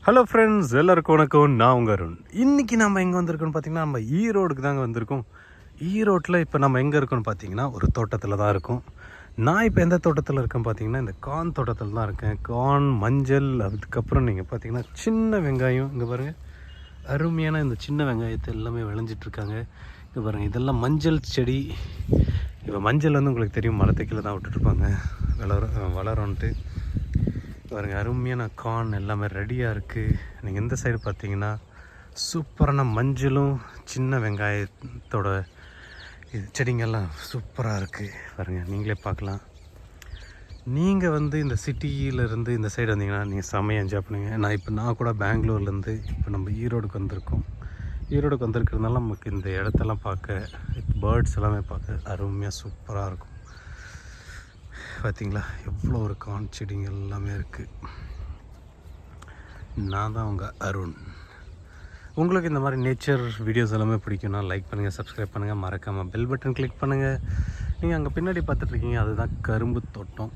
Hello friends, எல்லாருக்கும் வணக்கம். நான் உங்கள் அருண். இன்றைக்கி நம்ம எங்கே வந்திருக்கோன்னு பார்த்தீங்கன்னா, நம்ம ஈரோடுக்கு தாங்க வந்திருக்கோம். ஈரோட்டில் இப்போ நம்ம எங்கே இருக்கோன்னு பார்த்தீங்கன்னா, ஒரு தோட்டத்தில் தான் இருக்கோம். நான் இப்போ எந்த தோட்டத்தில் இருக்கேன்னு பார்த்தீங்கன்னா, இந்த கார்ன் தோட்டத்தில் தான் இருக்கேன். கார்ன், மஞ்சள், அதுக்கப்புறம் நீங்கள் பார்த்தீங்கன்னா சின்ன வெங்காயம். இங்கே பாருங்கள், அருமையான இந்த சின்ன வெங்காயத்தை எல்லாமே விளைஞ்சிட்ருக்காங்க. இங்கே பாருங்கள், இதெல்லாம் மஞ்சள் செடி. இப்போ மஞ்சள் வந்து உங்களுக்கு தெரியும், மரத்தை கீழே தான் விட்டுட்ருப்பாங்க, வளரும்ன்ட்டு. பாருங்கள், அருமையான கார்ன் எல்லாமே ரெடியாக இருக்குது. நீங்கள் எந்த சைடு பார்த்தீங்கன்னா சூப்பரான மஞ்சளும் சின்ன வெங்காயத்தோட இது செடிங்கெல்லாம் சூப்பராக இருக்குது. பாருங்கள், நீங்களே பார்க்கலாம். நீங்கள் வந்து இந்த சிட்டியிலேருந்து இந்த சைடு வந்தீங்கன்னா நீங்கள் செம்மையாக என்ஜாய் பண்ணுங்கள். நான் கூட பெங்களூர்லேருந்து இப்போ நம்ம ஈரோடுக்கு வந்திருக்கோம். ஈரோடுக்கு வந்திருக்கிறதுனால நமக்கு இந்த இடத்தெல்லாம் பார்க்க, பேர்ட்ஸ் எல்லாமே பார்க்க அருமையாக சூப்பராக இருக்கும். பார்த்தீங்களா, எவ்வளோ ஒரு கார்ன் செடிங்க எல்லாமே இருக்குது. நான் தான் உங்கள் அருண். உங்களுக்கு இந்த மாதிரி நேச்சர் வீடியோஸ் எல்லாமே பிடிக்கும்னா லைக் பண்ணுங்கள், சப்ஸ்கிரைப் பண்ணுங்கள், மறக்காமல் பெல் பட்டன் கிளிக் பண்ணுங்கள். நீங்கள் அங்கே பின்னாடி பார்த்துட்ருக்கீங்க, அதுதான் கரும்பு தோட்டம்.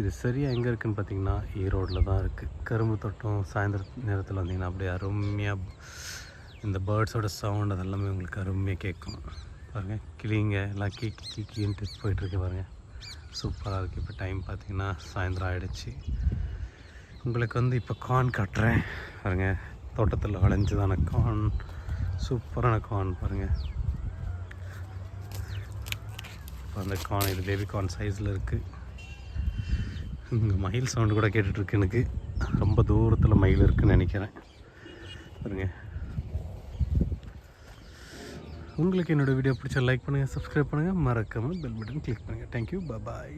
இது சரியாக எங்கே இருக்குதுன்னு பார்த்தீங்கன்னா ஈரோடில் தான் இருக்குது. கரும்பு தோட்டம் சாயந்தர நேரத்தில் வந்தீங்கன்னா அப்படியே அருமையாக இந்த பேர்ட்ஸோட சவுண்ட் அதெல்லாமே உங்களுக்கு அருமையாக கேட்கும். பாருங்கள், கிளிங்க எல்லாம் கீக்கின்ட்டு போயிட்டுருக்கு. பாருங்கள், சூப்பராக இருக்குது. இப்போ டைம் பார்த்திங்கன்னா சாயந்தரம் ஆகிடுச்சு. உங்களுக்கு வந்து இப்போ கார்ன் காட்டுறேன். பாருங்கள், தோட்டத்தில் விளைஞ்சதான கார்ன், சூப்பரான கார்ன். பாருங்கள், இப்போ அந்த கார்ன் இது பேபி கார்ன் சைஸில் இருக்குது. இங்கே மயில் சவுண்டு கூட கேட்டுட்ருக்கு. எனக்கு ரொம்ப தூரத்தில் மயில் இருக்குதுன்னு நினைக்கிறேன். பாருங்கள், உங்களுக்கு என்னோடய வீடியோ பிடிச்சா லைக் பண்ணுங்கள், சப்ஸ்கிரைப் பண்ணுங்கள், மறக்காமல் பெல் பட்டன் கிளிக் பண்ணுங்கள். தேங்க்யூ, பாய்.